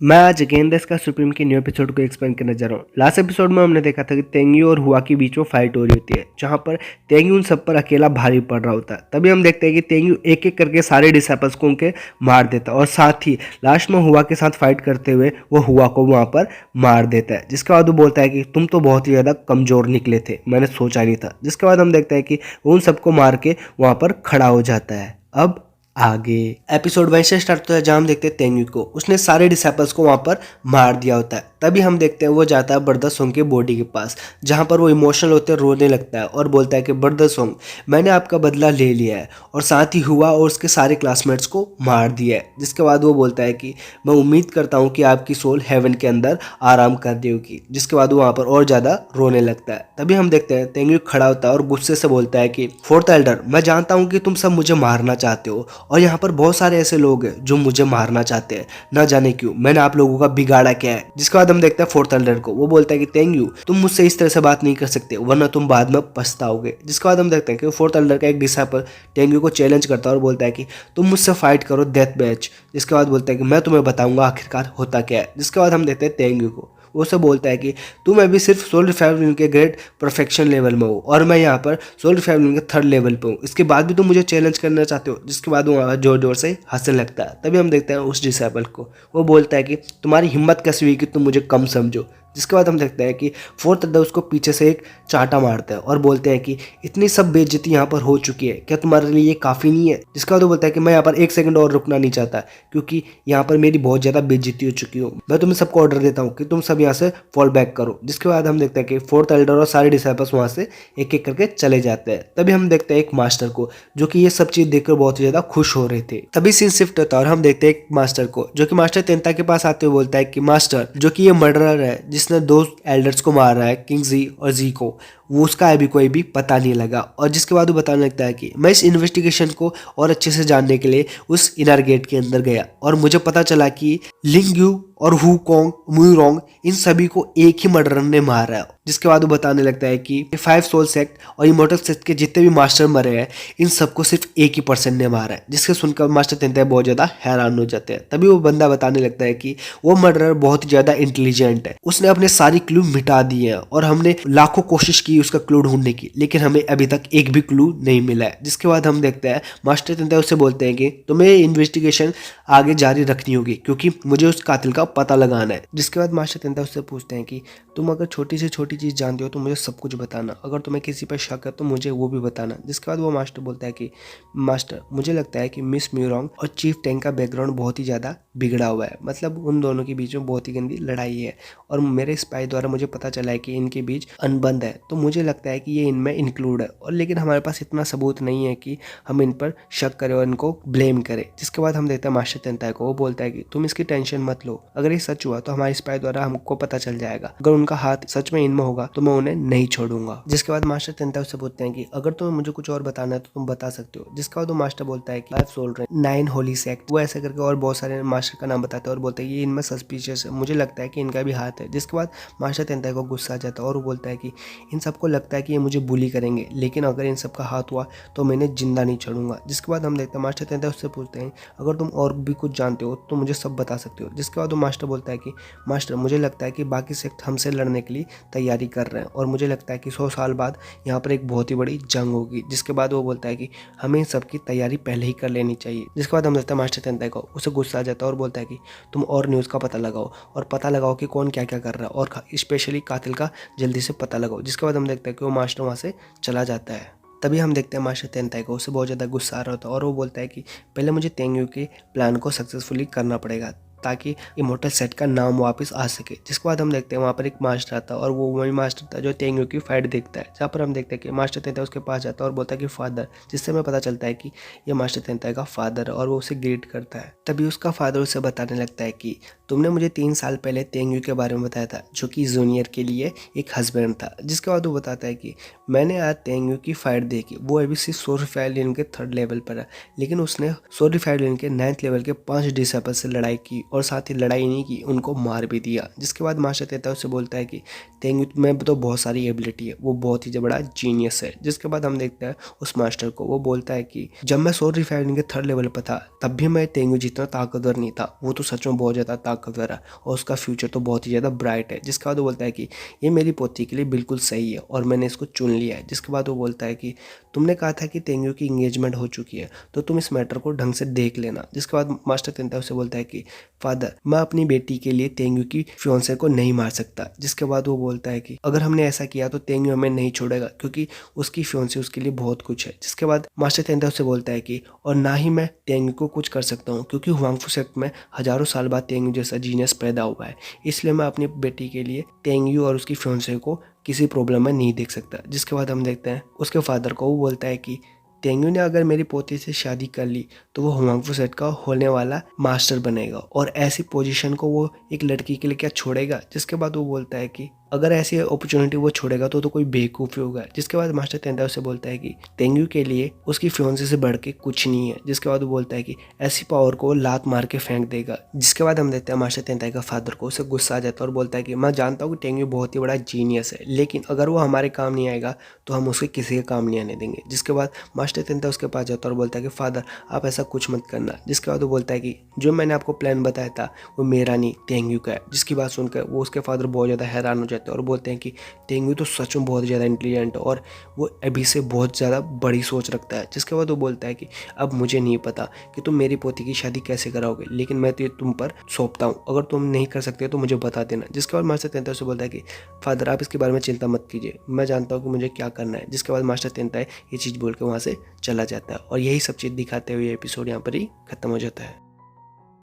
मैं आज गेंदेस का सुप्रीम के न्यू एपिसोड को एक्सप्लेन करने जा रहा हूँ। लास्ट एपिसोड में हमने देखा था कि तेंग्यू और हुआ के बीच में फाइट हो रही होती है, जहाँ पर तेंग्यू उन सब पर अकेला भारी पड़ रहा होता है। तभी हम देखते हैं कि तेंग्यू एक एक करके सारे डिसाइपल्स को उनके मार देता है और साथ ही लास्ट में हुआ के साथ फाइट करते हुए वो हुआ को वहाँ पर मार देता है। जिसके बाद वो बोलता है कि तुम तो बहुत ही ज़्यादा कमज़ोर निकले थे, मैंने सोचा नहीं था। जिसके बाद हम देखते हैं कि वो उन सबको मार के वहाँ पर खड़ा हो जाता है। अब आगे एपिसोड वहीं से स्टार्ट होता है जहाँ हम देखते हैं तेंग्यू को उसने सारे डिसाइपल्स को वहाँ पर मार दिया होता है। तभी हम देखते हैं वो जाता है बर्दसोंग के बॉडी के पास, जहाँ पर वो इमोशनल होते हैं, रोने लगता है और बोलता है कि बर्दसोंग, मैंने आपका बदला ले लिया है और साथ ही हुआ और उसके सारे क्लासमेट्स को मार दिया है। जिसके बाद वो बोलता है कि मैं उम्मीद करता हूँ कि आपकी सोल हेवन के अंदर आराम कर रही होगी। जिसके बाद वो वहाँ पर और ज़्यादा रोने लगता है। तभी हम देखते हैं तेंग्यू खड़ा होता है और गुस्से से बोलता है कि फोर्थ एल्डर, मैं जानता हूँ कि तुम सब मुझे मारना चाहते हो और यहाँ पर बहुत सारे ऐसे लोग हैं जो मुझे मारना चाहते हैं, ना जाने क्यों। मैंने आप लोगों का बिगाड़ा क्या है। जिसके बाद हम देखते हैं फोर्थ एल्डर को, वो बोलता है कि तेंग्यू, तुम मुझसे इस तरह से बात नहीं कर सकते वरना तुम बाद में पछताओगे। जिसके बाद हम देखते हैं कि फोर्थ एल्डर का एक डिसाइपल तेंग्यू को चैलेंज करता है और बोलता है कि तुम मुझसे फाइट करो डेथ मैच। जिसके बाद बोलता है कि मैं तुम्हें बताऊंगा आखिरकार होता क्या है। जिसके बाद हम देखते हैं तेंग्यू को, वो से बोलता है कि तुम अभी सिर्फ सोल फैमिली के ग्रेड परफेक्शन लेवल में हो और मैं यहाँ पर सोल फैमिली के थर्ड लेवल पे हूँ, इसके बाद भी तुम मुझे चैलेंज करना चाहते हो। जिसके बाद वो वहाँ जोर जोर से हंसने लगता है। तभी हम देखते हैं उस डिसेबल को, वो बोलता है कि तुम्हारी हिम्मत कैसी हुई कि तुम मुझे कम समझो। जिसके बाद हम देखते हैं कि फोर्थ अड्डा उसको पीछे से एक चांटा मारता है और बोलते हैं कि इतनी सब बेइज्जती यहाँ पर हो चुकी है, क्या तुम्हारे लिए ये काफ़ी नहीं है। जिसके बाद वो बोलता है कि मैं यहाँ पर एक सेकंड और रुकना नहीं चाहता क्योंकि यहाँ पर मेरी बहुत ज़्यादा बेइज्जती हो चुकी हूँ। मैं तुम्हें सबको ऑर्डर देता हूँ कि तुम सब यहाँ से फॉल बैक करो। जिसके बाद हम देखते हैं कि फोर्थ एल्डर और सारे डिसाइपल्स वहाँ से एक एक करके चले जाते हैं। तभी हम देखते हैं एक मास्टर को, जो कि ये सब चीज़ देखकर बहुत ही ज़्यादा खुश हो रहे थे। तभी सीन शिफ्ट होता है और हम देखते हैं एक मास्टर को, जो कि मास्टर तेंता के पास आते हुए बोलता है कि मास्टर, जो कि ये मर्डरर है जिसने दो एल्डर्स को मार रहा है, किंग जी और जी को, वो उसका अभी कोई भी पता नहीं लगा। और जिसके बाद वो बताने लगता है कि मैं इस इन्वेस्टिगेशन को और अच्छे से जानने के लिए उस इनर गेट के अंदर गया और मुझे पता चला कि लिंग और हु कोंग मुरोंग, इन सभी को एक ही मर्डरर ने मारा है। जिसके बाद वो बताने लगता है कि 5 सोल सेक्ट और इमोर्टल सेक्ट के जितने भी मास्टर मरे हैं, इन सबको सिर्फ एक ही पर्सन ने मारा है। जिसके सुनकर मास्टर तेंता बहुत ज़्यादा हैरान हो जाते हैं। तभी वो बंदा बताने लगता है कि वो मर्डरर बहुत ज़्यादा इंटेलिजेंट है, उसने अपने सारी क्लू मिटा दिए हैं और हमने लाखों कोशिश की उसका क्लू ढूंढने की, लेकिन हमें अभी तक एक भी क्लू नहीं मिला है। जिसके बाद हम देखते हैं मास्टर तेंता उससे बोलते हैं कि तुम्हें इन्वेस्टिगेशन आगे जारी रखनी होगी क्योंकि मुझे उस कातिल का पता लगाना है। जिसके बाद मास्टर तेंता उससे पूछते हैं कि तुम अगर छोटी से छोटी चीज़ जानते हो तो मुझे सब कुछ बताना, अगर तुम्हें किसी पर शक है तो मुझे वो भी बताना। जिसके बाद वो मास्टर बोलता है कि मास्टर, मुझे लगता है कि मिस म्यूरोंग और चीफ टैंक का बैकग्राउंड बहुत ही ज़्यादा बिगड़ा हुआ है, मतलब उन दोनों के बीच में बहुत ही गंदी लड़ाई है और मेरे स्पाई द्वारा मुझे पता चला है कि इनके बीच अनबंद है, तो मुझे लगता है कि ये इनमें इंक्लूड है और लेकिन हमारे पास इतना सबूत नहीं है कि हम इन पर शक करें और इनको ब्लेम करें। जिसके बाद हम देखते हैं मास्टर तेंता को, वो बोलता है कि तुम इसकी टेंशन मत लो, अगर ये सच हुआ तो हमारे स्पाई द्वारा हमको पता चल जाएगा, अगर उनका हाथ सच में इनमें होगा तो मैं उन्हें नहीं छोड़ूंगा। जिसके बाद मास्टर तेंता उससे पूछते हैं कि अगर तुम्हें मुझे कुछ और बताना है तो तुम बता सकते हो। जिसके बाद वो मास्टर बोलता है कि 5 सोल रिंग, 9 होली सेक्ट, वो ऐसे करके और बहुत सारे मास्टर का नाम बताते हैं और बोलते हैं ये इनमें सस्पिशियस है, मुझे लगता है कि इनका भी हाथ है। जिसके बाद मास्टर तेंता को गुस्सा आ जाता है और वो बोलता है कि इन सबको लगता है कि ये मुझे बुली करेंगे, लेकिन अगर इन सबका हाथ हुआ तो मैं इन्हें जिंदा नहीं छोड़ूंगा। जिसके बाद हम देखते हैं मास्टर तेंता उससे पूछते हैं अगर तुम और भी कुछ जानते हो तो मुझे सब बता सकते हो। जिसके बाद वो मास्टर बोलता है कि मास्टर, मुझे लगता है कि बाकी सेक्ट हमसे लड़ने के लिए तैयारी कर रहे हैं और मुझे लगता है कि 100 साल बाद यहाँ पर एक बहुत ही बड़ी जंग होगी। जिसके बाद वो बोलता है कि हमें इन सब की तैयारी पहले ही कर लेनी चाहिए। जिसके बाद हम देखते हैं मास्टर तेंता को, उसे गुस्सा आ जाता है और बोलता है कि तुम और न्यूज़ का पता लगाओ और पता लगाओ कि कौन क्या क्या कर रहा है और स्पेशली कातिल का जल्दी से पता लगाओ। जिसके बाद हम देखते हैं कि वो मास्टर वहाँ से चला जाता है। तभी हम देखते हैं मास्टर तेंता को, उसे बहुत ज़्यादा गुस्सा आ रहा होता है और वो बोलता है कि पहले मुझे तेंग्यू के प्लान को सक्सेसफुली करना पड़ेगा ताकि इमोर्टल सेट का नाम वापस आ सके। जिसके बाद हम देखते हैं वहाँ पर एक मास्टर आता है और वो वही मास्टर था जो तेंग्यू की फाइट देखता है, जहाँ पर हम देखते हैं कि मास्टर तेंता उसके पास जाता है और बोलता है कि फादर, जिससे हमें पता चलता है कि ये मास्टर तेंता का फादर है और वो उसे ग्रीट करता है। तभी उसका फादर उसे बताने लगता है कि तुमने मुझे 3 साल पहले तेंग्यू के बारे में बताया था, जो कि जूनियर के लिए एक हस्बैंड था। जिसके बाद वो बताता है कि मैंने आज तेंग्यू की फाइट देखी, वो अभी सिर्फ सोरिफाइड के 3rd लेवल पर है, लेकिन उसने सोरिफाइड के 9th लेवल के 5 डिसेबल से लड़ाई की और साथ ही लड़ाई नहीं की, उनको मार भी दिया। जिसके बाद मास्टर तेंताई उससे बोलता है कि तेंगू में तो बहुत सारी एबिलिटी है, वो बहुत ही बड़ा जीनियस है। जिसके बाद हम देखते हैं उस मास्टर को, वो बोलता है कि जब मैं सोल रिफाइनिंग के 3rd लेवल पर था तब भी मैं तेंगू जितना ताकतवर नहीं था, वो तो सच में बहुत ज़्यादा ताकतवर है और उसका फ्यूचर तो बहुत ही ज़्यादा ब्राइट है। जिसके बाद वो बोलता है कि ये मेरी पोती के लिए बिल्कुल सही है और मैंने इसको चुन लिया है। जिसके बाद वो बोलता है कि तुमने कहा था कि तेंगू की इंगेजमेंट हो चुकी है, तो तुम इस मैटर को ढंग से देख लेना। जिसके बाद मास्टर तेंताई उसे बोलता है कि फादर, मैं अपनी बेटी के लिए तेंगू की फियांसे को नहीं मार सकता। जिसके बाद वो बोलता है कि अगर हमने ऐसा किया तो तेंगू हमें नहीं छोड़ेगा, क्योंकि उसकी फियांसे उसके लिए बहुत कुछ है। जिसके बाद मास्टर तेंताई उसे बोलता है कि और ना ही मैं तेंगू को कुछ कर सकता हूँ, क्योंकि हुआंगफू सेक्ट में हजारों साल बाद तेंगू जैसा जीनियस पैदा हुआ है, इसलिए मैं अपनी बेटी के लिए तेंगू और उसकी फियांसे को किसी प्रॉब्लम में नहीं देख सकता। जिसके बाद हम देखते हैं उसके फादर को, वो बोलता है कि तेंगू ने अगर मेरी पोती से शादी कर ली तो वो हुआंगफू सेट का होने वाला मास्टर बनेगा, और ऐसी पोजीशन को वो एक लड़की के लिए क्या छोड़ेगा। जिसके बाद वो बोलता है कि अगर ऐसी अपॉर्चुनिटी वो छोड़ेगा तो कोई बेवकूफ़ ही होगा। जिसके बाद मास्टर तेंताई उसे बोलता है कि तेंगू के लिए उसकी फियांसे से बढ़ के कुछ नहीं है। जिसके बाद वो बोलता है कि ऐसी पावर को लात मार के फेंक देगा। जिसके बाद हम देखते हैं मास्टर तेंताई का फादर को, उसे गुस्सा आ जाता है और बोलता है कि मैं जानता हूँ कि तेंगू बहुत ही बड़ा जीनियस है, लेकिन अगर वो हमारे काम नहीं आएगा तो हम उसे किसी के काम नहीं आने देंगे। जिसके बाद मास्टर तेंताई उसके पास जाता है और बोलता है कि फादर, आप ऐसा कुछ मत करना। जिसके बाद वो बोलता है कि जो मैंने आपको प्लान बताया था वो मेरा नहीं, तेंगू का है। जिसकी बात सुनकर वो उसके फादर बहुत ज़्यादा हैरान हो जाते हैं और बोलते हैं कि तेंगू तो सच में बहुत ज़्यादा इंटेलिजेंट है और वो अभी से बहुत ज़्यादा बड़ी सोच रखता है। जिसके बाद वो बोलता है कि अब मुझे नहीं पता कि तुम मेरी पोती की शादी कैसे कराओगे, लेकिन मैं तो ये तुम पर सौंपता हूँ, अगर तुम नहीं कर सकते तो मुझे बता देना। जिसके बाद मास्टर तेंताई से बोलता है कि फादर, आप इसके बारे में चिंता मत कीजिए, मैं जानता हूँ कि मुझे क्या करना है। जिसके बाद मास्टर तेंताई ये चीज़ बोल के वहाँ से चला जाता है और यही सब चीज़ दिखाते हुए एपिसोड यहाँ पर ही खत्म हो जाता है।